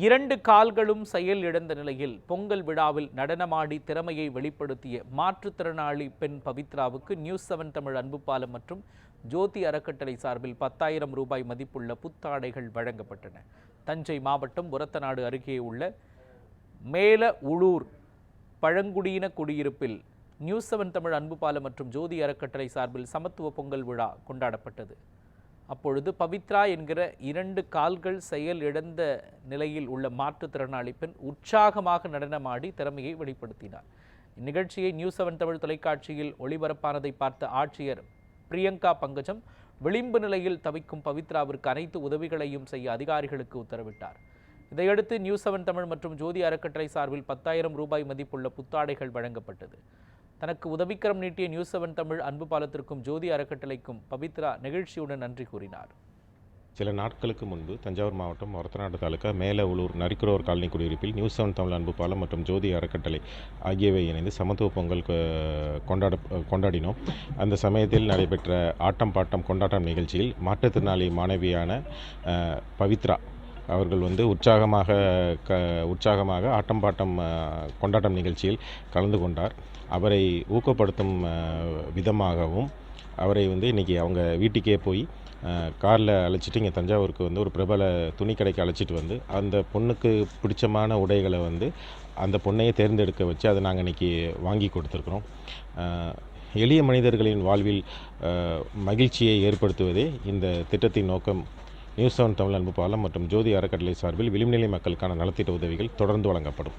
இரண்டு கால்களும் செயல் இழந்த நிலையில் பொங்கல் விழாவில் நடனமாடி திறமையை வெளிப்படுத்திய மாற்றுத்திறனாளி பெண் பவித்ராவுக்கு நியூஸ்7 தமிழ் அன்பு பாலம் மற்றும் ஜோதி அறக்கட்டளை சார்பில் 10,000 ரூபாய் மதிப்புள்ள புத்தாடைகள் வழங்கப்பட்டன. தஞ்சை மாவட்டம் உரத்தநாடு அருகே உள்ள மேல உளூர் பழங்குடியின குடியிருப்பில் நியூஸ்7 தமிழ் அன்பு பாலம் மற்றும் ஜோதி அறக்கட்டளை சார்பில் சமத்துவ பொங்கல் விழா கொண்டாடப்பட்டது. அப்பொழுது பவித்ரா என்கிற இரண்டு கால்கள் செயல் இழந்த நிலையில் உள்ள மாற்றுத்திறனாளி பெண் உற்சாகமாக நடனமாடி திறமையை வெளிப்படுத்தினார். இந்நிகழ்ச்சியை நியூஸ்7 தமிழ் தொலைக்காட்சியில் ஒளிபரப்பானதை பார்த்த ஆட்சியர் பிரியங்கா பங்கஜம் விளிம்பு நிலையில் தவிக்கும் பவித்ராவிற்கு அனைத்து உதவிகளையும் செய்ய அதிகாரிகளுக்கு உத்தரவிட்டார். இதையடுத்து நியூஸ்7 தமிழ் மற்றும் ஜோதி அறக்கட்டளை சார்பில் 10,000 ரூபாய் மதிப்புள்ள புத்தாடைகள் வழங்கப்பட்டது. தனக்கு உதவிக்கரம் நீட்டிய நியூஸ்7 தமிழ் அன்பு பாலத்திற்கும் ஜோதி அறக்கட்டளைக்கும் பவித்ரா நெகிழ்ச்சியுடன் நன்றி கூறினார். சில நாட்களுக்கு முன்பு தஞ்சாவூர் மாவட்டம் ஒரத்தநாடு தாலுகா மேல உளூர் நரிக்குறவர் காலனி குடியிருப்பில் நியூஸ்7 தமிழ் அன்பு பாலம் மற்றும் ஜோதி அறக்கட்டளை ஆகியவை இணைந்து சமத்துவ பொங்கல் கொண்டாடினோம். அந்த சமயத்தில் நடைபெற்ற ஆட்டம் பாட்டம் கொண்டாட்டம் நிகழ்ச்சியில் மாற்றுத்திறனாளி மாணவியான பவித்ரா அவர்கள் உற்சாகமாக ஆட்டம் பாட்டம் கொண்டாட்டம் நிகழ்ச்சியில் கலந்து கொண்டார். அவரை ஊக்கப்படுத்தும் விதமாகவும் அவரை இன்றைக்கி அவங்க வீட்டுக்கே போய் காரில் அழைச்சிட்டு இங்கே தஞ்சாவூருக்கு ஒரு பிரபல துணி கடைக்கு அழைச்சிட்டு அந்த பொண்ணுக்கு பிடிச்சமான உடைகளை அந்த பொண்ணையே தேர்ந்தெடுக்க வச்சு அதை நாங்கள் இன்றைக்கி வாங்கி கொடுத்துருக்குறோம். எளிய மனிதர்களின் வாழ்வில் மகிழ்ச்சியை ஏற்படுத்துவதே இந்த திட்டத்தின் நோக்கம். நியூஸ்7 தமிழ் அன்பு பாலம் மற்றும் ஜோதி அறக்கட்டளை சார்பில் விளிம்புநிலை மக்களுக்கான நலத்திட்ட உதவிகள் தொடர்ந்து வழங்கப்படும்.